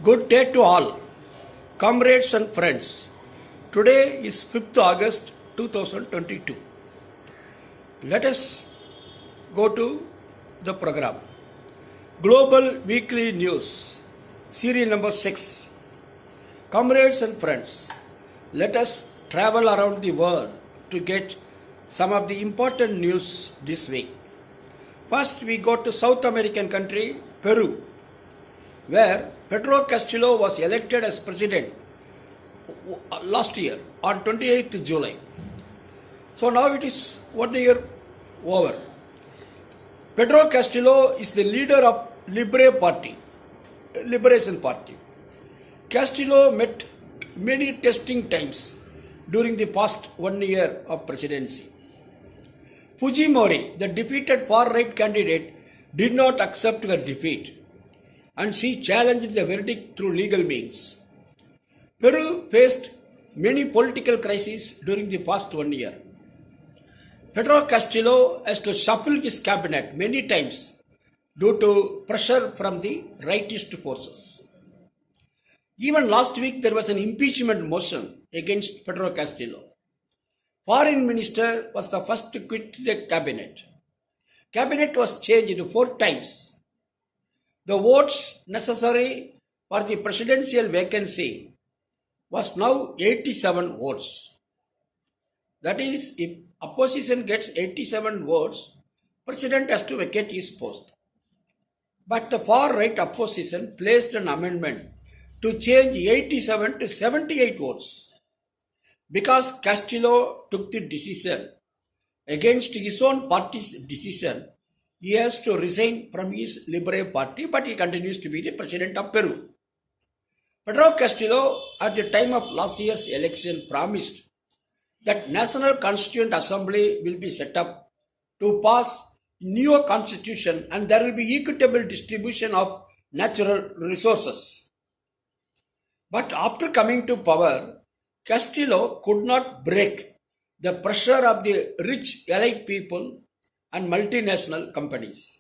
Good day to all, comrades and friends. Today is 5th August 2022. Let us go to the program. Global Weekly News, Serial number 6. Comrades and friends, let us travel around the world to get some of the important news this week. First, we go to South American country, Peru, where Pedro Castillo was elected as president last year on 28th July. So now it is 1 year over. Pedro Castillo is the leader of Liberation Party. Castillo met many testing times during the past 1 year of presidency. Fujimori, the defeated far-right candidate, did not accept her defeat, and she challenged the verdict through legal means. Peru faced many political crises during the past 1 year. Pedro Castillo has to shuffle his cabinet many times due to pressure from the rightist forces. Even last week there was an impeachment motion against Pedro Castillo. Foreign minister was the first to quit the cabinet. Cabinet was changed 4 times. The votes necessary for the presidential vacancy was now 87 votes. That is, if opposition gets 87 votes, president has to vacate his post. But the far-right opposition placed an amendment to change 87 to 78 votes. Because Castillo took the decision against his own party's decision, he has to resign from his Liberal Party, but he continues to be the president of Peru. Pedro Castillo, at the time of last year's election, promised that National Constituent Assembly will be set up to pass new constitution and there will be equitable distribution of natural resources. But after coming to power, Castillo could not break the pressure of the rich elite people and multinational companies.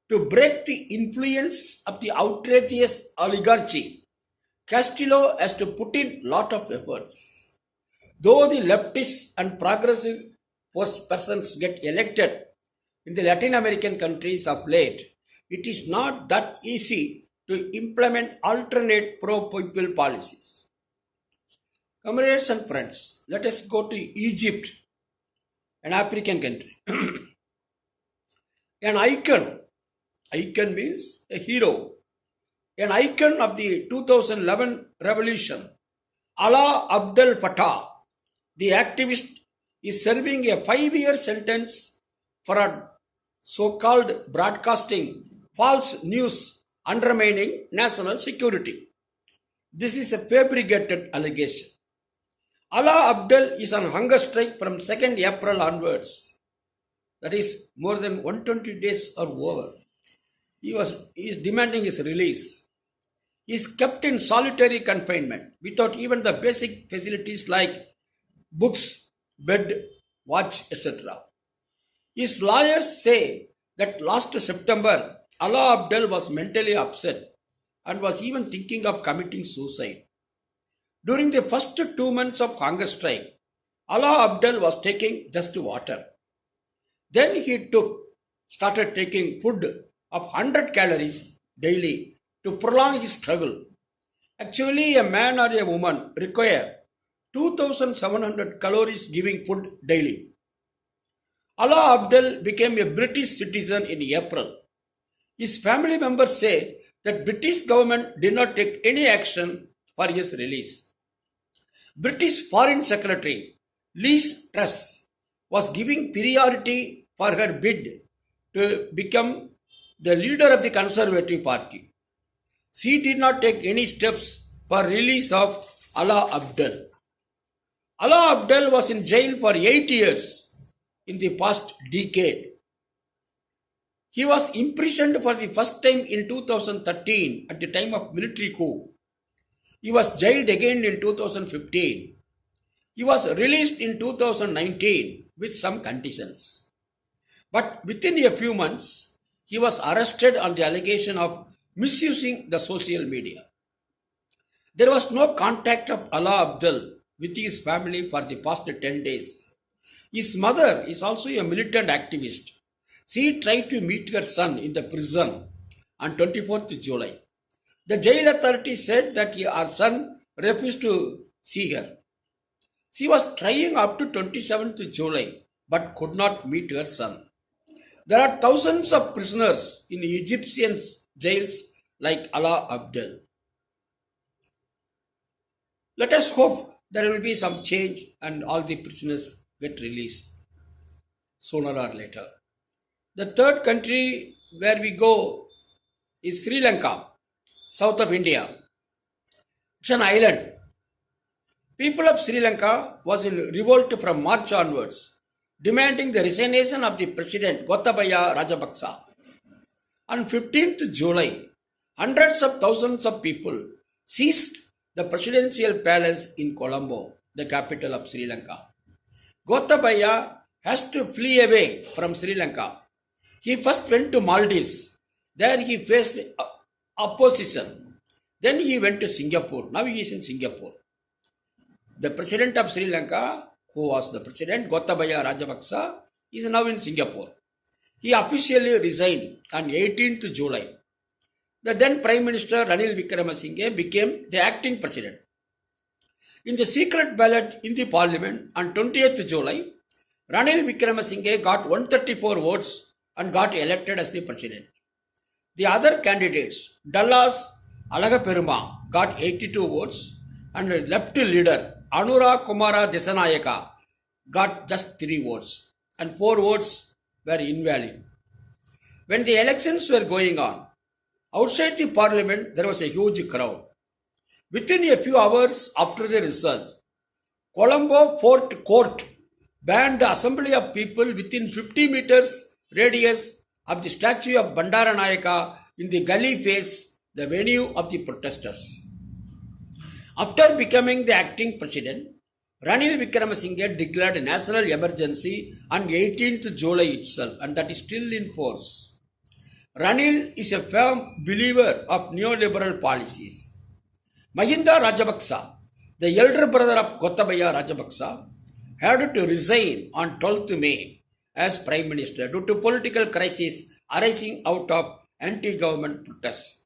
To break the influence of the outrageous oligarchy, Castillo has to put in lot of efforts. Though the leftists and progressive persons get elected in the Latin American countries of late, it is not that easy to implement alternate pro-people policies. Comrades and friends, let us go to Egypt, an African country. An icon means a hero, an icon of the 2011 revolution, Alaa Abdel Fattah, the activist, is serving a 5-year sentence for a so-called broadcasting false news undermining national security. This is a fabricated allegation. Alaa Abdel is on hunger strike from 2nd April onwards. That is more than 120 days are over. He is demanding his release. He is kept in solitary confinement without even the basic facilities like books, bed, watch, etc. His lawyers say that last September, Alaa Abdel was mentally upset and was even thinking of committing suicide. During the first 2 months of hunger strike, Alaa Abdel was taking just water. Then he started taking food of 100 calories daily to prolong his struggle. Actually, a man or a woman require 2,700 calories giving food daily. Alaa Abdel became a British citizen in April. His family members say that British government did not take any action for his release. British Foreign Secretary Liz Truss was giving priority for her bid to become the leader of the Conservative Party. She did not take any steps for release of Alaa Abdel. Alaa Abdel was in jail for 8 years in the past decade. He was imprisoned for the first time in 2013 at the time of military coup. He was jailed again in 2015. He was released in 2019 with some conditions. But within a few months, he was arrested on the allegation of misusing the social media. There was no contact of Allah Abdul with his family for the past 10 days. His mother is also a militant activist. She tried to meet her son in the prison on 24th July. The jail authority said that her son refused to see her. She was trying up to 27th July but could not meet her son. There are thousands of prisoners in Egyptian jails like Allah Abdel. Let us hope there will be some change and all the prisoners get released sooner or later. The third country where we go is Sri Lanka, south of India. It's an island. People of Sri Lanka was in revolt from March onwards, demanding the resignation of the president Gotabaya Rajapaksa. On 15th July, hundreds of thousands of people seized the presidential palace in Colombo, the capital of Sri Lanka. Gotabaya has to flee away from Sri Lanka. He first went to Maldives. There he faced opposition. Then he went to Singapore. Now he is in Singapore. The president of Sri Lanka, who was the president, Gotabaya Rajapaksa, is now in Singapore. He officially resigned on 18th July. The then Prime Minister Ranil Wickremesinghe became the acting president. In the secret ballot in the parliament on 20th July, Ranil Wickremesinghe got 134 votes and got elected as the president. The other candidates, Dallas Alagaperuma, got 82 votes and the left leader Anura Kumara Desanayaka got just 3 votes and 4 votes were invalid. When the elections were going on, outside the parliament there was a huge crowd. Within a few hours after the result, Colombo Fort Court banned the assembly of people within 50 meters radius of the statue of Bandaranayaka in the gully face, the venue of the protesters. After becoming the acting president, Ranil Wickremesinghe declared a national emergency on 18th July itself, and that is still in force. Ranil is a firm believer of neoliberal policies. Mahinda Rajapaksa, the elder brother of Gotabaya Rajapaksa, had to resign on 12th May as Prime Minister due to political crisis arising out of anti-government protests.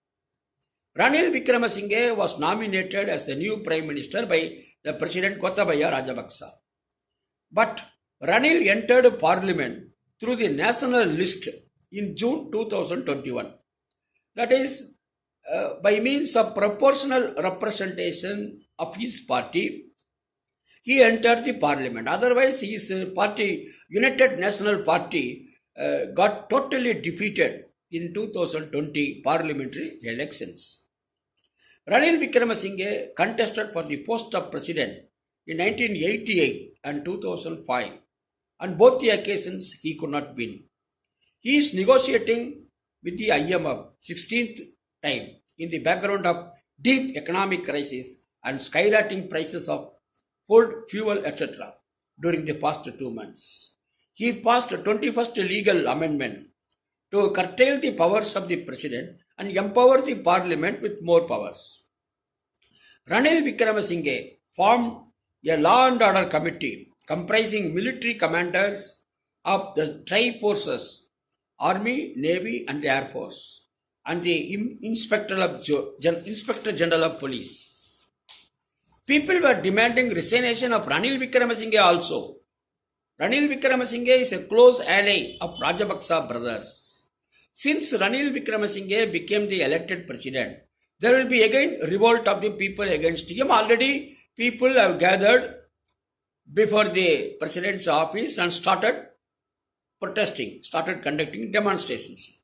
Ranil Wickremesinghe was nominated as the new Prime Minister by the President Gotabaya Rajapaksa. But Ranil entered Parliament through the national list in June 2021. That is, by means of proportional representation of his party, he entered the Parliament. Otherwise, his party, United National Party, got totally defeated in 2020 parliamentary elections. Ranil Wickremesinghe contested for the post of president in 1988 and 2005. On both the occasions, he could not win. He is negotiating with the IMF 16th time in the background of deep economic crisis and skyrocketing prices of food, fuel, etc. during the past 2 months. He passed a 21st legal amendment to curtail the powers of the president and empower the parliament with more powers. Ranil Wickremesinghe formed a law and order committee comprising military commanders of the tri-forces, Army, Navy and Air Force, and the Inspector General of Police. People were demanding resignation of Ranil Wickremesinghe also. Ranil Wickremesinghe is a close ally of Rajapaksa brothers. Since Ranil Wickremesinghe became the elected president, there will be again revolt of the people against him. Already people have gathered before the president's office and started protesting, started conducting demonstrations.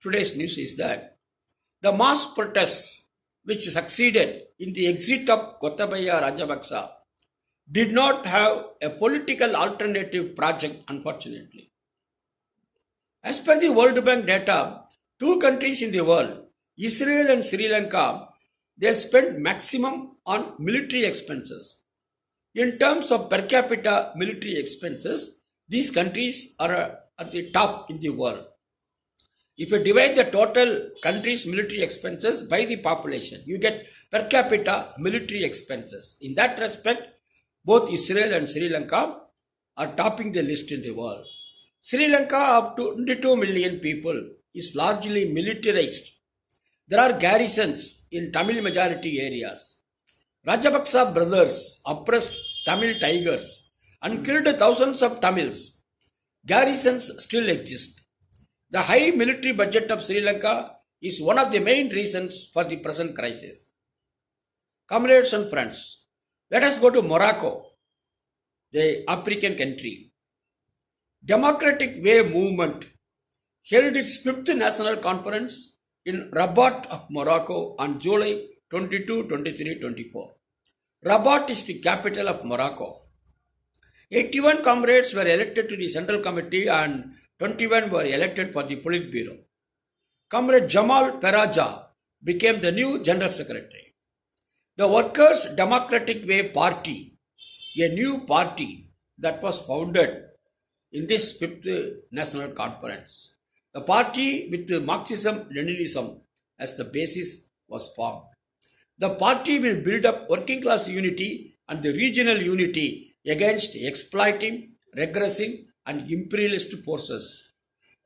Today's news is that the mass protests which succeeded in the exit of Gotabaya Rajapaksa did not have a political alternative project, unfortunately. As per the World Bank data, 2 countries in the world, Israel and Sri Lanka, they spend maximum on military expenses. In terms of per capita military expenses, these countries are at the top in the world. If you divide the total country's military expenses by the population, you get per capita military expenses. In that respect, both Israel and Sri Lanka are topping the list in the world. Sri Lanka, up to 22 million people, is largely militarized. There are garrisons in Tamil majority areas. Rajapaksa brothers oppressed Tamil tigers and killed thousands of Tamils. Garrisons still exist. The high military budget of Sri Lanka is one of the main reasons for the present crisis. Comrades and friends, let us go to Morocco, the African country. Democratic Way movement held its 5th national conference in Rabat of Morocco on July 22, 23, 24. Rabat is the capital of Morocco. 81 comrades were elected to the Central Committee and 21 were elected for the Politburo. Comrade Jamal Peraja became the new General Secretary. The Workers' Democratic Way Party, a new party that was founded in this 5th National Conference. The party with Marxism-Leninism as the basis was formed. The party will build up working class unity and the regional unity against exploiting, regressing and imperialist forces.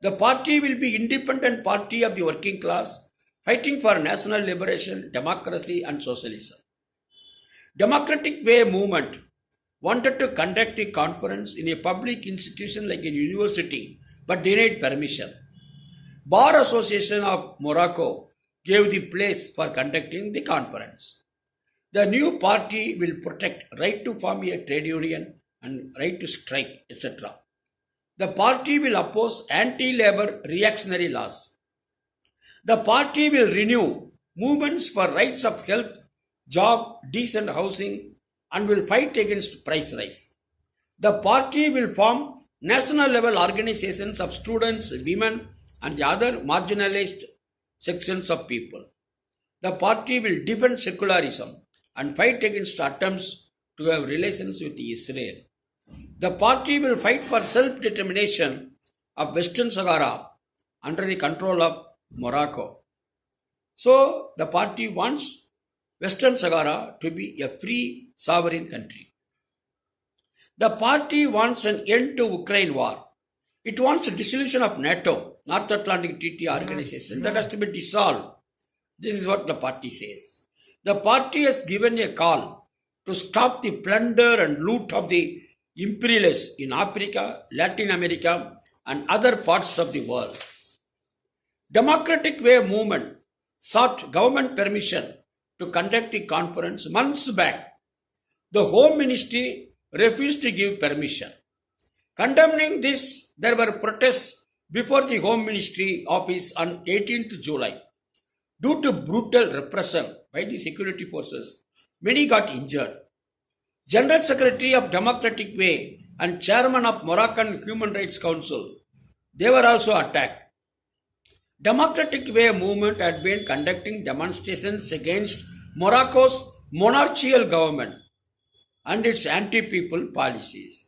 The party will be independent party of the working class, fighting for national liberation, democracy and socialism. Democratic Way movement wanted to conduct the conference in a public institution like a university but denied permission. Bar Association of Morocco gave the place for conducting the conference. The new party will protect right to form a trade union and right to strike, etc. The party will oppose anti-labor reactionary laws. The party will renew movements for rights of health, job, decent housing and will fight against price rise. The party will form national level organizations of students, women and the other marginalized sections of people. The party will defend secularism and fight against attempts to have relations with Israel. The party will fight for self-determination of Western Sahara under the control of Morocco. So, the party wants Western Sahara to be a free sovereign country. The party wants an end to Ukraine war. It wants a dissolution of NATO, North Atlantic Treaty Organization, that has to be dissolved. This is what the party says. The party has given a call to stop the plunder and loot of the imperialists in Africa, Latin America and other parts of the world. Democratic Way movement sought government permission to conduct the conference months back. The Home Ministry refused to give permission. Condemning this, there were protests before the Home Ministry office on 18th July. Due to brutal repression by the security forces, many got injured. General Secretary of Democratic Way and Chairman of Moroccan Human Rights Council, they were also attacked. Democratic Way movement had been conducting demonstrations against Morocco's monarchical government and its anti-people policies.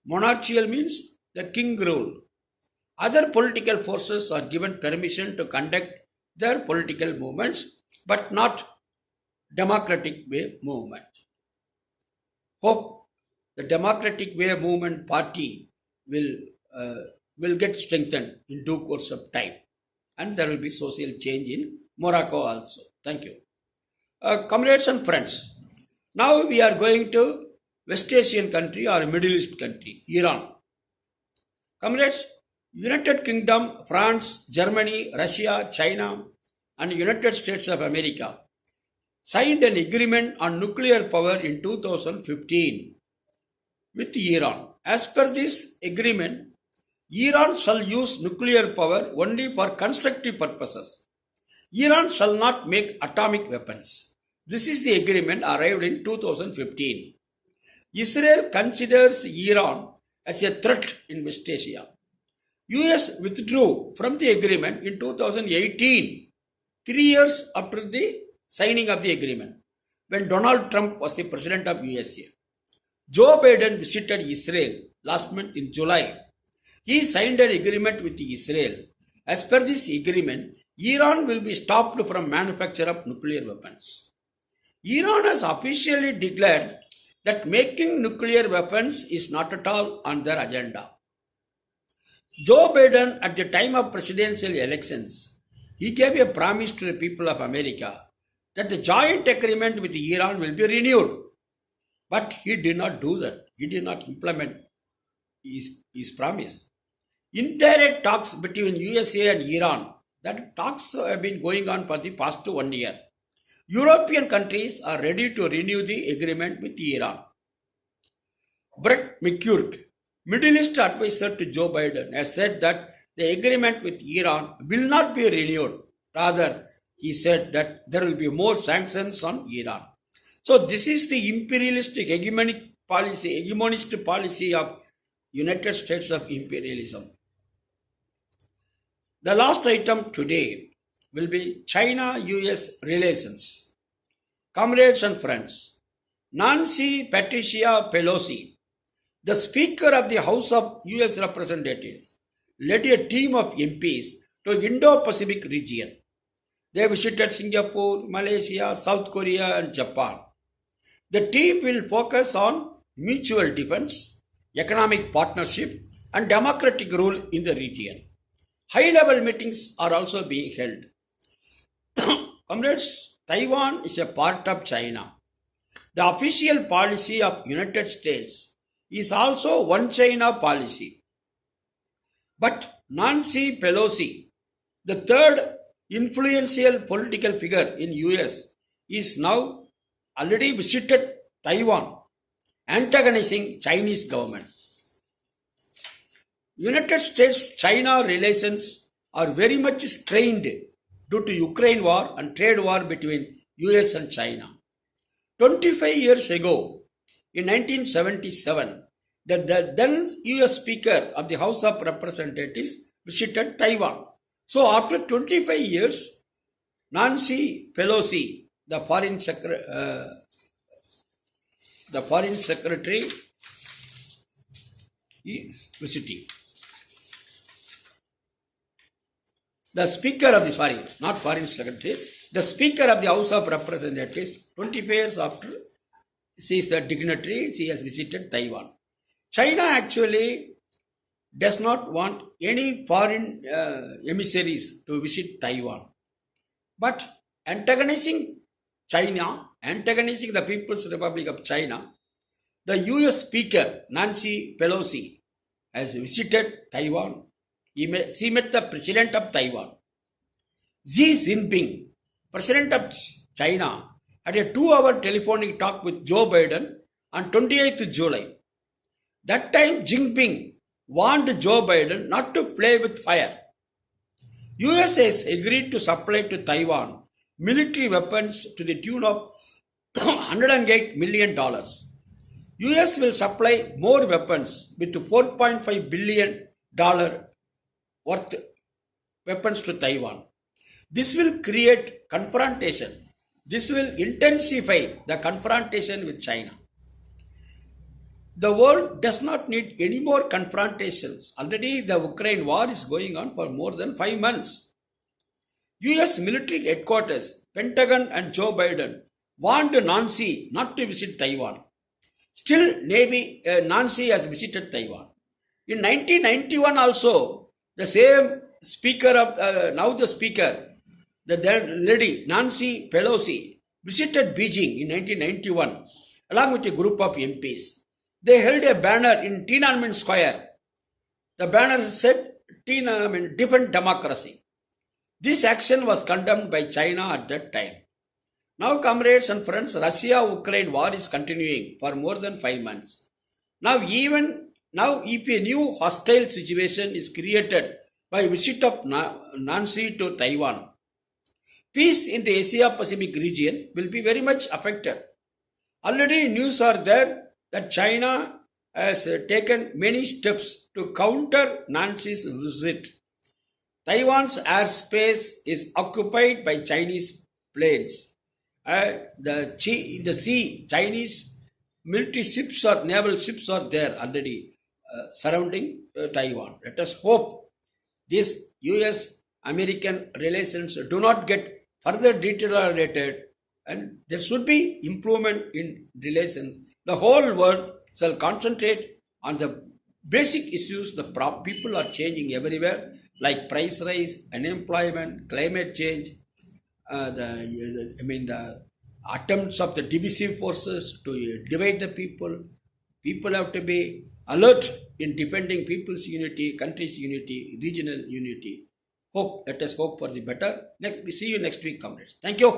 Monarchical means the king rule. Other political forces are given permission to conduct their political movements, but not Democratic Way movement. Hope the Democratic Way movement party will get strengthened in due course of time, and there will be social change in Morocco also. Thank you. Comrades and friends, now we are going to West Asian country or Middle East country, Iran. Comrades, United Kingdom, France, Germany, Russia, China and United States of America signed an agreement on nuclear power in 2015 with Iran. As per this agreement, Iran shall use nuclear power only for constructive purposes. Iran shall not make atomic weapons. This is the agreement arrived in 2015. Israel considers Iran as a threat in West Asia. US withdrew from the agreement in 2018, 3 years after the signing of the agreement, when Donald Trump was the president of USA. Joe Biden visited Israel last month in July. He signed an agreement with Israel As per this agreement, Iran will be stopped from manufacture of nuclear weapons. Iran has officially declared that making nuclear weapons is not at all on their agenda. Joe Biden, at the time of presidential elections, he gave a promise to the people of America that the joint agreement with Iran will be renewed. But he did not do that. He did not implement his promise. Indirect talks between USA and Iran, that talks have been going on for the past 1 year. European countries are ready to renew the agreement with Iran. Brett McCurk, Middle East advisor to Joe Biden, has said that the agreement with Iran will not be renewed. Rather, he said that there will be more sanctions on Iran. So this is the imperialistic hegemonist policy of United States of imperialism. The last item today will be China-US relations. Comrades and friends, Nancy Patricia Pelosi, the Speaker of the House of US Representatives, led a team of MPs to Indo-Pacific region. They visited Singapore, Malaysia, South Korea and Japan. The team will focus on mutual defense, economic partnership and democratic rule in the region. High-level meetings are also being held. Comrades, Taiwan is a part of China. The official policy of United States is also one China policy. But Nancy Pelosi, the third influential political figure in US, is now already visited Taiwan, antagonizing Chinese government. United States-China relations are very much strained due to Ukraine war and trade war between US and China. 25 years ago, in 1977, the then US Speaker of the House of Representatives visited Taiwan. So after 25 years, Nancy Pelosi, the foreign secretary, is visiting. The Speaker of the the Speaker of the House of Representatives, 25 years after, she is the dignitary, she has visited Taiwan. China actually does not want any foreign emissaries to visit Taiwan. But antagonizing China, antagonizing the People's Republic of China, the US Speaker, Nancy Pelosi, has visited Taiwan. She met the President of Taiwan. Xi Jinping, President of China, had a 2-hour telephonic talk with Joe Biden on 28th July. That time, Jinping warned Joe Biden not to play with fire. US has agreed to supply to Taiwan military weapons to the tune of $108 million. US will supply more weapons with $4.5 billion worth weapons to Taiwan. This will create confrontation. This will intensify the confrontation with China. The world does not need any more confrontations. Already the Ukraine war is going on for more than 5 months. US military headquarters, Pentagon and Joe Biden warned Nancy not to visit Taiwan. Still, Nancy has visited Taiwan. In 1991 also, the same speaker of, now the speaker, the then lady Nancy Pelosi, visited Beijing in 1991 along with a group of MPs. They held a banner in Tiananmen Square. The banner said, Defend Democracy. This action was condemned by China at that time. Now, comrades and friends, Russia-Ukraine war is continuing for more than 5 months. Now, if a new hostile situation is created by visit of Nancy to Taiwan, peace in the Asia-Pacific region will be very much affected. Already news are there that China has taken many steps to counter Nancy's visit. Taiwan's airspace is occupied by Chinese planes. In the sea, Chinese military ships or naval ships are there already surrounding Taiwan. Let us hope this US-American relations do not get further deteriorated, and there should be improvement in relations. The whole world shall concentrate on the basic issues. The people are changing everywhere, like price rise, unemployment, climate change, the attempts of the divisive forces to divide the people. People have to be alert in defending people's unity, country's unity, regional unity. Let us hope for the better. We see you next week, comrades. Thank you.